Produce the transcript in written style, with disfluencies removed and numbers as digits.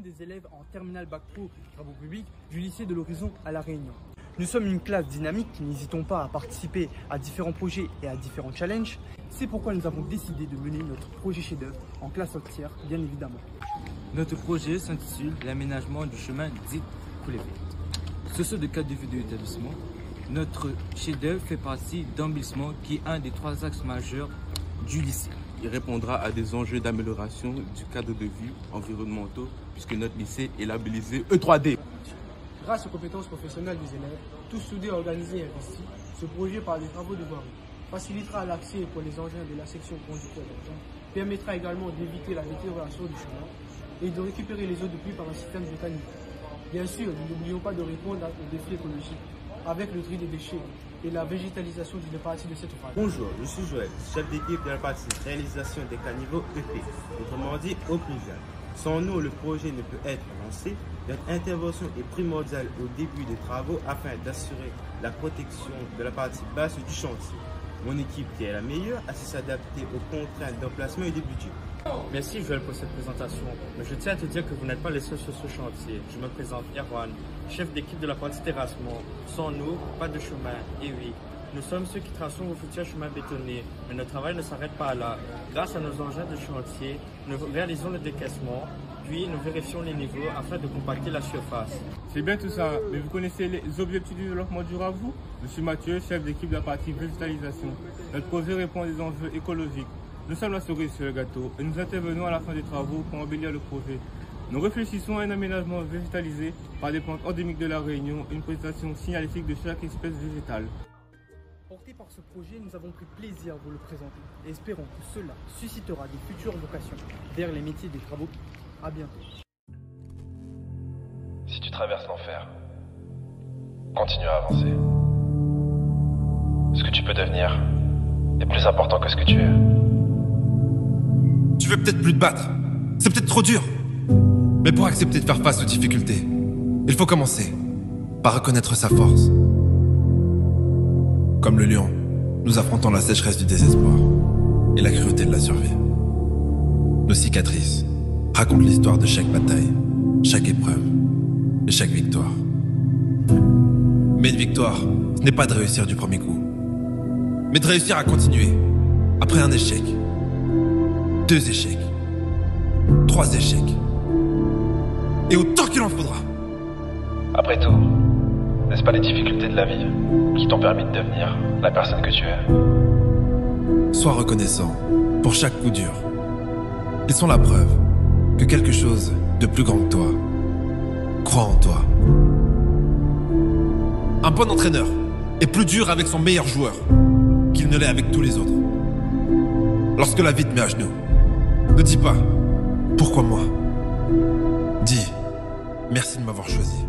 des élèves en terminale bac pro travaux publics du lycée de l'Horizon à La Réunion. Nous sommes une classe dynamique qui n'hésitons pas à participer à différents projets et à différents challenges. C'est pourquoi nous avons décidé de mener notre projet chef-d'œuvre en classe entière, bien évidemment. Notre projet s'intitule l'aménagement du chemin dit Coulevé. Sur ce de cadre de vue de l'établissement, notre chef-d'œuvre fait partie d'Embellissement qui est un des 3 axes majeurs du lycée. Il répondra à des enjeux d'amélioration du cadre de vie environnementaux puisque notre lycée est labellisé E3D. Grâce aux compétences professionnelles des élèves, tous soudés, organisés et investis, ce projet par des travaux de voirie facilitera l'accès pour les engins de la section conducteur d'engins, permettra également d'éviter la détérioration du chemin et de récupérer les eaux de pluie par un système mécanique. Bien sûr, nous n'oublions pas de répondre aux défis écologiques avec le tri des déchets et la végétalisation d'une partie de cette phase. Bonjour, je suis Joël, chef d'équipe de la partie réalisation des caniveaux EP, autrement dit eau pluviale. Sans nous, le projet ne peut être lancé. Notre intervention est primordiale au début des travaux afin d'assurer la protection de la partie basse du chantier. Mon équipe, qui est la meilleure, a su s'adapter aux contraintes d'emplacement et de budget. Merci Joël pour cette présentation, mais je tiens à te dire que vous n'êtes pas les seuls sur ce chantier. Je me présente Erwan, chef d'équipe de la partie terrassement. Sans nous, pas de chemin, et oui. Nous sommes ceux qui traçons vos futurs chemins bétonnés, mais notre travail ne s'arrête pas là. Grâce à nos engins de chantier, nous réalisons le décaissement, puis nous vérifions les niveaux afin de compacter la surface. C'est bien tout ça, mais vous connaissez les objectifs du développement durable, vous? Je suis Mathieu, chef d'équipe de la partie végétalisation. Notre projet répond à des enjeux écologiques. Nous sommes la cerise sur le gâteau et nous intervenons à la fin des travaux pour embellir le projet. Nous réfléchissons à un aménagement végétalisé par des plantes endémiques de la Réunion et une présentation signalétique de chaque espèce végétale. Porté par ce projet, nous avons pris plaisir à vous le présenter et espérons que cela suscitera des futures vocations vers les métiers des travaux. À bientôt. Si tu traverses l'enfer, continue à avancer. Ce que tu peux devenir est plus important que ce que tu es. Tu veux peut-être plus te battre, c'est peut-être trop dur. Mais pour accepter de faire face aux difficultés, il faut commencer par reconnaître sa force. Comme le lion, nous affrontons la sécheresse du désespoir et la cruauté de la survie. Nos cicatrices racontent l'histoire de chaque bataille, chaque épreuve et chaque victoire. Mais une victoire, ce n'est pas de réussir du premier coup, mais de réussir à continuer après un échec, 2 échecs, 3 échecs, et autant qu'il en faudra. Après tout, n'est-ce pas les difficultés de la vie qui t'ont permis de devenir la personne que tu es? Sois reconnaissant pour chaque coup dur. Ils sont la preuve que quelque chose de plus grand que toi croit en toi. Un bon entraîneur est plus dur avec son meilleur joueur qu'il ne l'est avec tous les autres. Lorsque la vie te met à genoux, ne dis pas « Pourquoi moi ?» Dis « Merci de m'avoir choisi ».